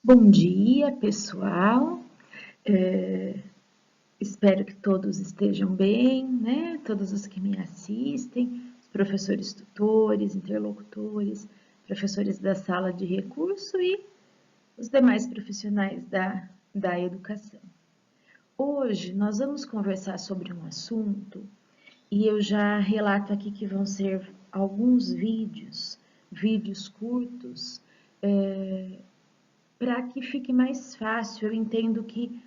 Bom dia, pessoal. Espero que todos estejam bem, né? Todos os que me assistem, os professores tutores, interlocutores, professores da sala de recurso e os demais profissionais da educação. Hoje nós vamos conversar sobre um assunto e eu já relato aqui que vão ser alguns vídeos curtos, para que fique mais fácil. Eu entendo que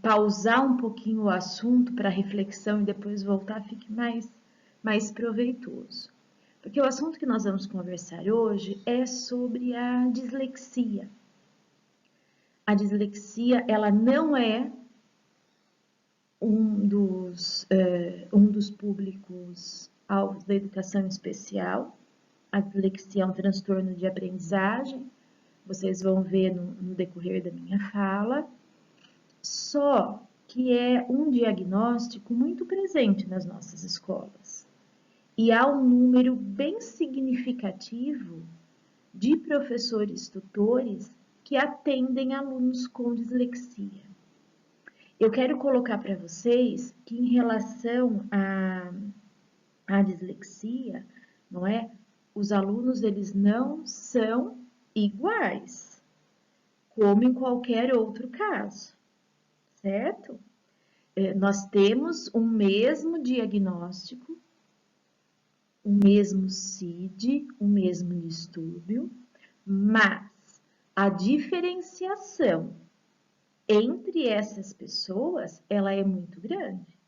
pausar um pouquinho o assunto para reflexão e depois voltar fique mais proveitoso. Porque o assunto que nós vamos conversar hoje é sobre a dislexia. A dislexia, ela não é um dos públicos alvos da educação especial. A dislexia é um transtorno de aprendizagem, vocês vão ver no decorrer da minha fala, só que é um diagnóstico muito presente nas nossas escolas. E há um número bem significativo de professores tutores que atendem alunos com dislexia. Eu quero colocar para vocês que em relação à dislexia, não é? Os alunos, eles não são iguais, como em qualquer outro caso, certo? Nós temos um mesmo diagnóstico, o mesmo CID, o mesmo distúrbio, mas a diferenciação entre essas pessoas, ela é muito grande.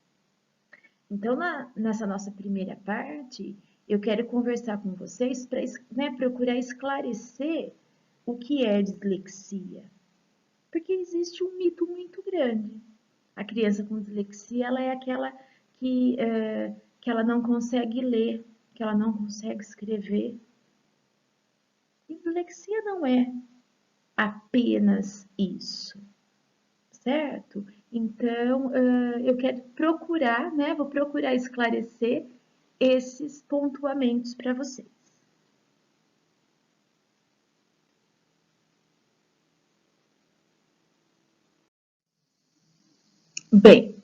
Então, nessa nossa primeira parte, eu quero conversar com vocês para procurar esclarecer o que é dislexia. Porque existe um mito muito grande. A criança com dislexia, ela é aquela que ela não consegue ler, que ela não consegue escrever. Dislexia não é apenas isso, certo? Então, eu quero procurar, vou procurar esclarecer esses pontuamentos para vocês. Bem,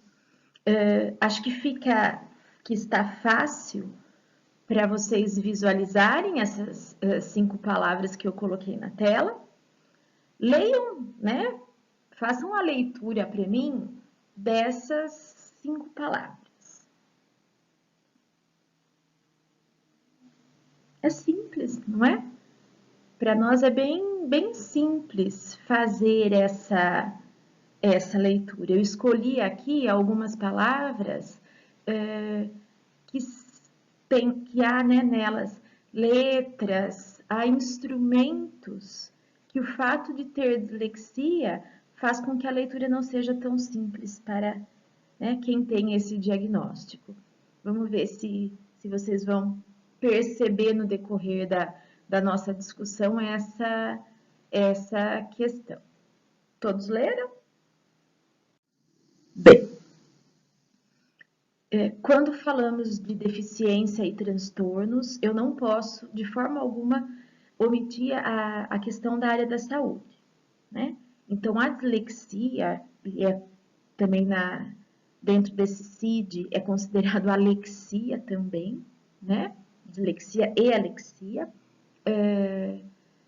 acho que está fácil para vocês visualizarem essas 5 palavras que eu coloquei na tela. Leiam, né? Façam a leitura para mim dessas 5 palavras. É simples, não é? Para nós é bem simples fazer essa leitura. Eu escolhi aqui algumas palavras que há, né, nelas letras, há instrumentos que o fato de ter dislexia faz com que a leitura não seja tão simples para, né, quem tem esse diagnóstico. Vamos ver se vocês vão perceber no decorrer da nossa discussão essa questão. Todos leram? Bem, quando falamos de deficiência e transtornos, eu não posso, de forma alguma, omitir a questão da área da saúde, né? Então, a dislexia, também dentro desse CID, é considerado alexia também, né? Dislexia e alexia,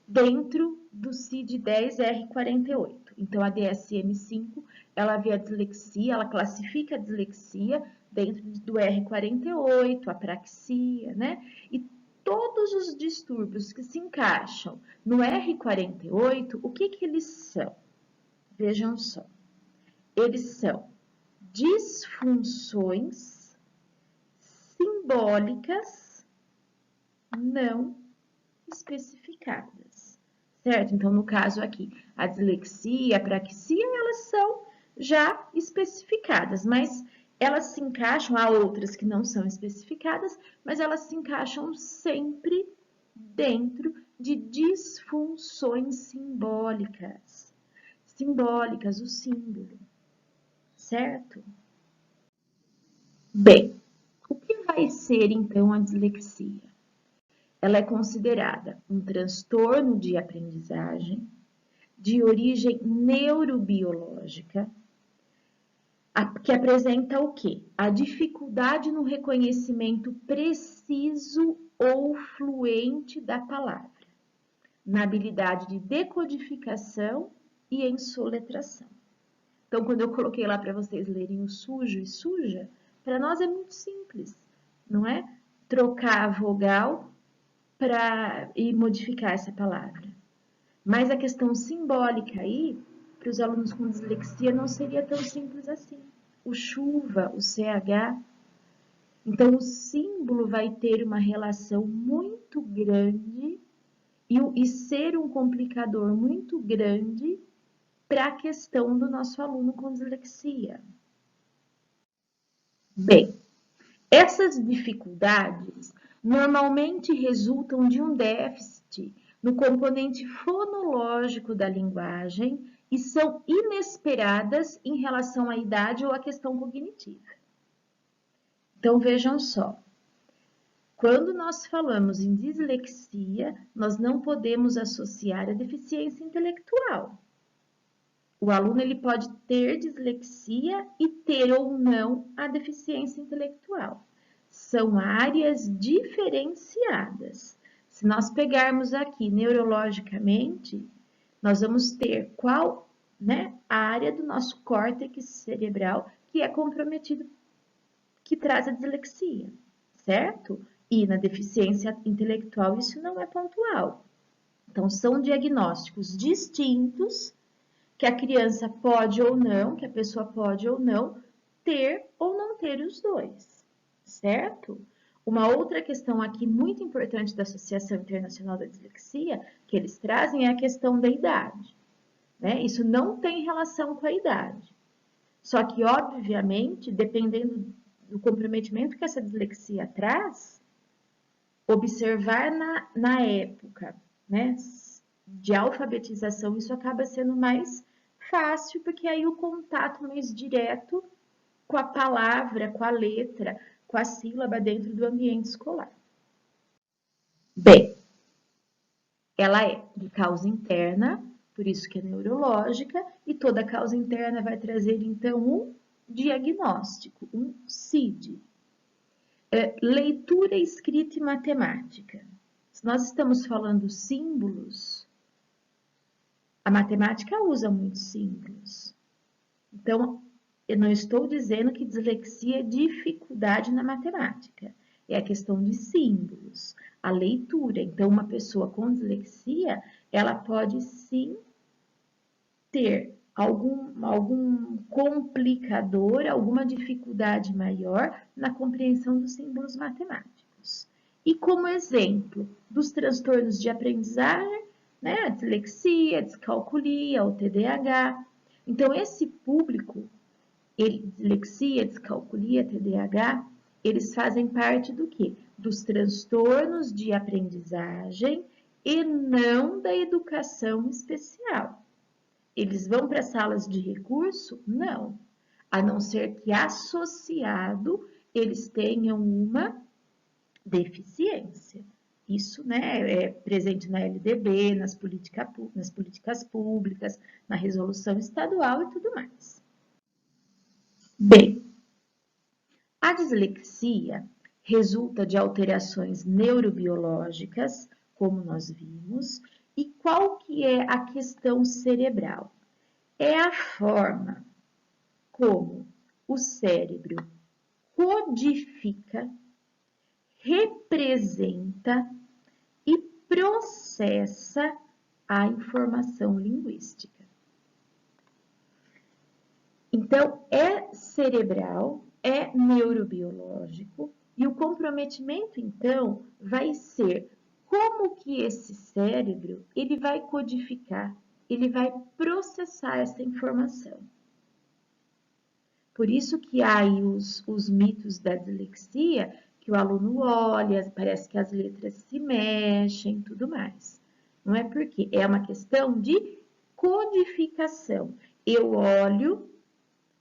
dentro do CID-10-R48. Então, a DSM-5, ela vê a dislexia, ela classifica a dislexia dentro do R48, apraxia, né? E todos os distúrbios que se encaixam no R48, o que eles são? Vejam só. Eles são disfunções simbólicas não especificadas, certo? Então, no caso aqui, a dislexia, a apraxia, elas são já especificadas, mas elas se encaixam, há outras que não são especificadas, mas elas se encaixam sempre dentro de disfunções simbólicas. Simbólicas, o símbolo, certo? Bem, o que vai ser então a dislexia? Ela é considerada um transtorno de aprendizagem de origem neurobiológica, que apresenta o quê? A dificuldade no reconhecimento preciso ou fluente da palavra, na habilidade de decodificação e ensoletração. Então, quando eu coloquei lá para vocês lerem o sujo e suja, para nós é muito simples, não é? Trocar a vogal e modificar essa palavra. Mas a questão simbólica aí, para os alunos com dislexia, não seria tão simples assim. O chuva, o CH. Então, o símbolo vai ter uma relação muito grande e ser um complicador muito grande para a questão do nosso aluno com dislexia. Bem, essas dificuldades normalmente resultam de um déficit no componente fonológico da linguagem e são inesperadas em relação à idade ou à questão cognitiva. Então, vejam só. Quando nós falamos em dislexia, nós não podemos associar a deficiência intelectual. O aluno ele pode ter dislexia e ter ou não a deficiência intelectual. São áreas diferenciadas. Se nós pegarmos aqui neurologicamente, nós vamos ter qual, né, a área do nosso córtex cerebral que é comprometido, que traz a dislexia, certo? E na deficiência intelectual isso não é pontual. Então, são diagnósticos distintos que a criança pode ou não, que a pessoa pode ou não ter ou não ter os dois, certo? Uma outra questão aqui muito importante da Associação Internacional da Dislexia, que eles trazem, é a questão da idade, né? Isso não tem relação com a idade. Só que, obviamente, dependendo do comprometimento que essa dislexia traz, observar na época, né, de alfabetização, isso acaba sendo mais fácil, porque aí o contato mais direto com a palavra, com a letra, com a sílaba dentro do ambiente escolar. Bem, ela é de causa interna, por isso que é neurológica, e toda causa interna vai trazer, então, um diagnóstico, um CID. Leitura, escrita e matemática. Se nós estamos falando símbolos, a matemática usa muitos símbolos. Então, eu não estou dizendo que dislexia é dificuldade na matemática. É a questão de símbolos, a leitura. Então, uma pessoa com dislexia, ela pode sim ter algum complicador, alguma dificuldade maior na compreensão dos símbolos matemáticos. E como exemplo dos transtornos de aprendizagem, né, a dislexia, a descalculia, o TDAH. Então, esse público, dislexia, descalculia, TDAH, eles fazem parte do quê? Dos transtornos de aprendizagem e não da educação especial. Eles vão para salas de recurso? Não. A não ser que associado eles tenham uma deficiência. Isso, né, é presente na LDB, nas políticas públicas, na resolução estadual e tudo mais. Bem, a dislexia resulta de alterações neurobiológicas, como nós vimos, e qual que é a questão cerebral? É a forma como o cérebro codifica, representa e processa a informação linguística. Então, é cerebral, é neurobiológico e o comprometimento, então, vai ser como que esse cérebro ele vai codificar, ele vai processar essa informação. Por isso que há aí os mitos da dislexia, que o aluno olha, parece que as letras se mexem, tudo mais. Não é porque é uma questão de codificação. Eu olho,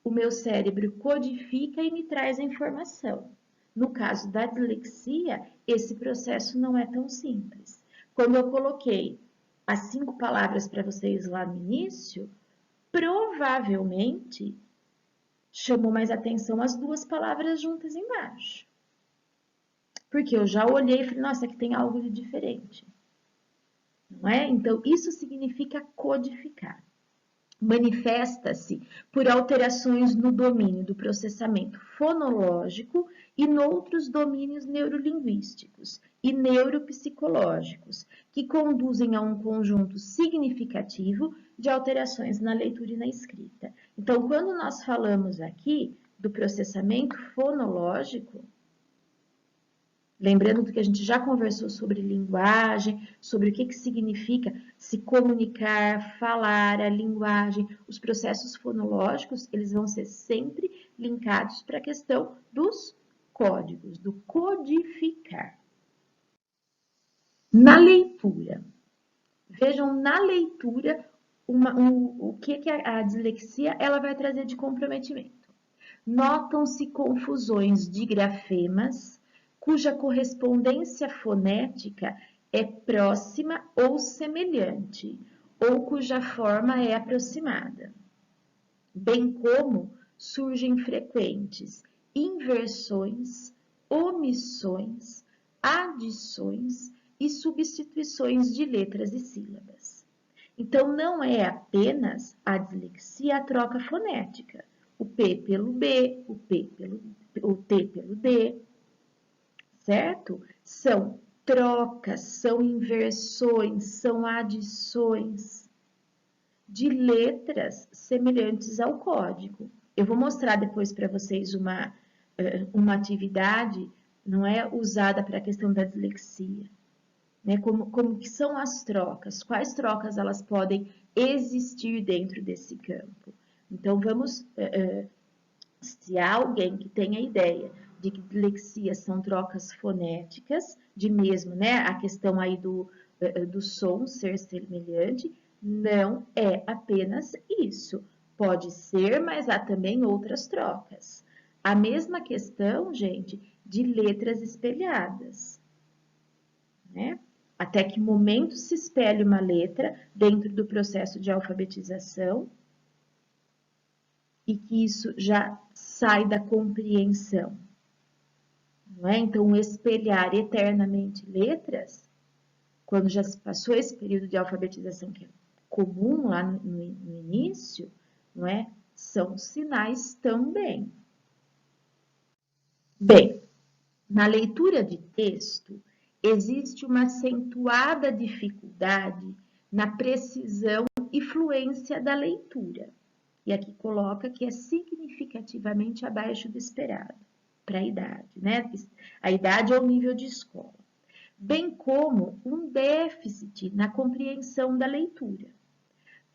o meu cérebro codifica e me traz a informação. No caso da dislexia, esse processo não é tão simples. Quando eu coloquei as 5 palavras para vocês lá no início, provavelmente chamou mais atenção as 2 palavras juntas embaixo. Porque eu já olhei e falei, nossa, aqui tem algo de diferente. Não é? Então, isso significa codificar. Manifesta-se por alterações no domínio do processamento fonológico e noutros domínios neurolinguísticos e neuropsicológicos, que conduzem a um conjunto significativo de alterações na leitura e na escrita. Então, quando nós falamos aqui do processamento fonológico, lembrando do que a gente já conversou sobre linguagem, sobre o que significa se comunicar, falar, a linguagem, os processos fonológicos, eles vão ser sempre linkados para a questão dos códigos, do codificar. Na leitura, vejam na leitura o que a dislexia ela vai trazer de comprometimento. Notam-se confusões de grafemas, cuja correspondência fonética é próxima ou semelhante, ou cuja forma é aproximada, bem como surgem frequentes inversões, omissões, adições e substituições de letras e sílabas. Então, não é apenas a dislexia a troca fonética, o P pelo B, o T pelo D, certo? São trocas, são inversões, são adições de letras semelhantes ao código. Eu vou mostrar depois para vocês uma atividade, não é, usada para a questão da dislexia. Né? Como que são as trocas, quais trocas elas podem existir dentro desse campo. Então, vamos, se há alguém que tenha ideia de que dislexia são trocas fonéticas, de mesmo, né, a questão aí do som ser semelhante, não é apenas isso. Pode ser, mas há também outras trocas. A mesma questão, gente, de letras espelhadas, né? Até que momento se espelha uma letra dentro do processo de alfabetização e que isso já sai da compreensão. Não é? Então, espelhar eternamente letras, quando já se passou esse período de alfabetização que é comum lá no início, não é? São sinais também. Bem, na leitura de texto, existe uma acentuada dificuldade na precisão e fluência da leitura. E aqui coloca que é significativamente abaixo do esperado para a idade, né? A idade é o nível de escola. Bem como um déficit na compreensão da leitura.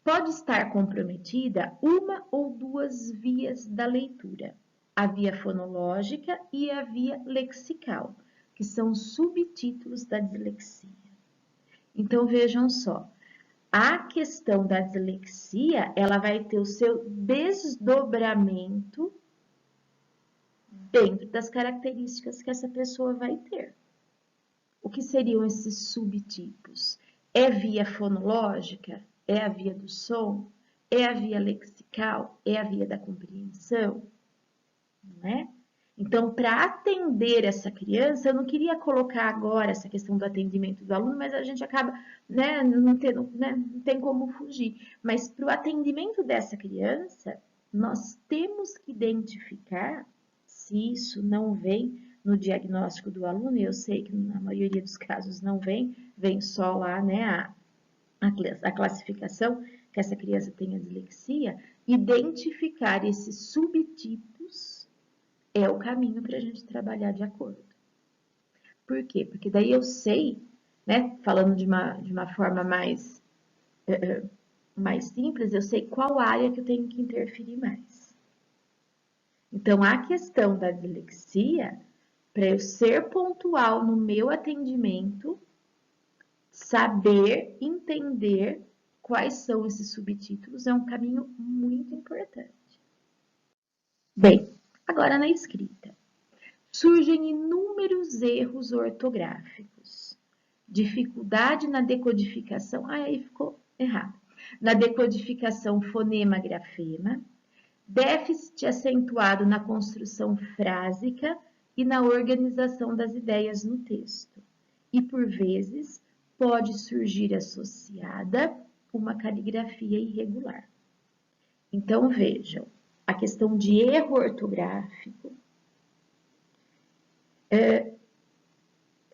Pode estar comprometida uma ou 2 vias da leitura, a via fonológica e a via lexical, que são subtítulos da dislexia. Então, vejam só, a questão da dislexia, ela vai ter o seu desdobramento dentro das características que essa pessoa vai ter. O que seriam esses subtipos? É via fonológica? É a via do som? É a via lexical? É a via da compreensão? Não é? Então, para atender essa criança, eu não queria colocar agora essa questão do atendimento do aluno, mas a gente acaba, né, não tem como fugir. Mas para o atendimento dessa criança, nós temos que identificar se isso não vem no diagnóstico do aluno, e eu sei que na maioria dos casos não vem só lá, né, a classificação que essa criança tem a dislexia, identificar esses subtipos é o caminho para a gente trabalhar de acordo. Por quê? Porque daí eu sei, né, falando de uma forma mais simples, eu sei qual área que eu tenho que interferir mais. Então, a questão da dislexia, para eu ser pontual no meu atendimento, saber entender quais são esses subtítulos é um caminho muito importante. Bem, agora na escrita. Surgem inúmeros erros ortográficos. dificuldade na decodificação, aí ficou errado, na decodificação fonema-grafema, déficit acentuado na construção frásica e na organização das ideias no texto. E, por vezes, pode surgir associada uma caligrafia irregular. Então, vejam, a questão de erro ortográfico,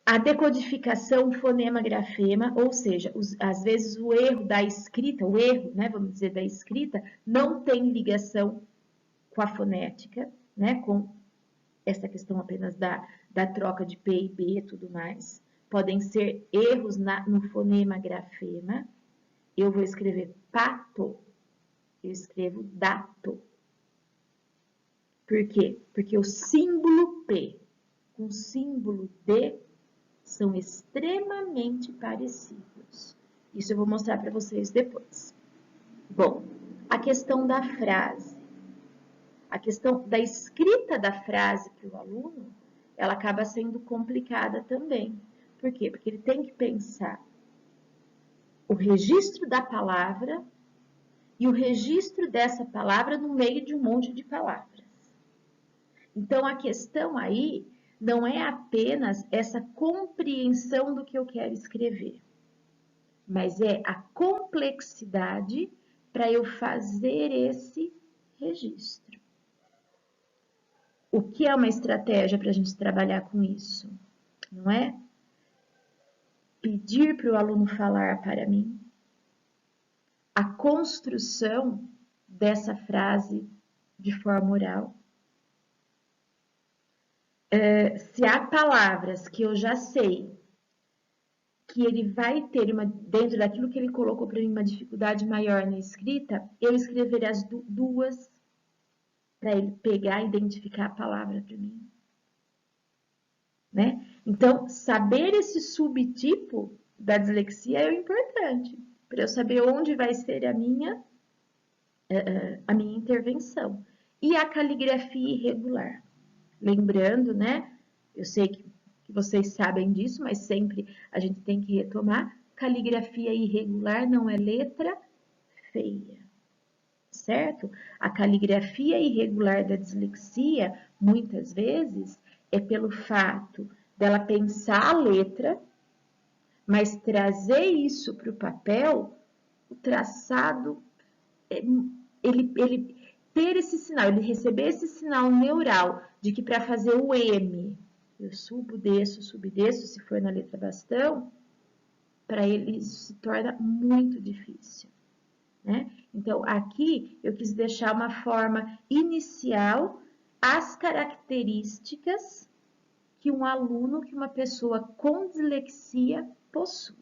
a decodificação fonema-grafema, ou seja, às vezes o erro da escrita, o erro, né, vamos dizer, da escrita, não tem ligação com a fonética, né, com essa questão apenas da troca de P e B e tudo mais. Podem ser erros no fonema-grafema. Eu vou escrever pato, eu escrevo dato. Por quê? Porque o símbolo P com o símbolo D são extremamente parecidos. Isso eu vou mostrar para vocês depois. Bom, a questão da frase. A questão da escrita da frase para o aluno, ela acaba sendo complicada também. Por quê? Porque ele tem que pensar o registro da palavra e o registro dessa palavra no meio de um monte de palavras. Então, a questão aí não é apenas essa compreensão do que eu quero escrever, mas é a complexidade para eu fazer esse registro. O que é uma estratégia para a gente trabalhar com isso? Não é? Pedir para o aluno falar para mim a construção dessa frase de forma oral. Se há palavras que eu já sei que ele vai ter, dentro daquilo que ele colocou para mim, uma dificuldade maior na escrita, eu escreverei as duas para ele pegar e identificar a palavra para mim. Né? Então, saber esse subtipo da dislexia é importante, para eu saber onde vai ser a minha intervenção. E a caligrafia irregular. Lembrando, né? Eu sei que vocês sabem disso, mas sempre a gente tem que retomar. Caligrafia irregular não é letra feia, certo? A caligrafia irregular da dislexia, muitas vezes, é pelo fato dela pensar a letra, mas trazer isso para o papel, o traçado, ele ter esse sinal, ele receber esse sinal neural de que para fazer o M, eu subo, desço, se for na letra bastão, para ele isso se torna muito difícil. Né? Então, aqui eu quis deixar uma forma inicial, as características que um aluno, que uma pessoa com dislexia possui.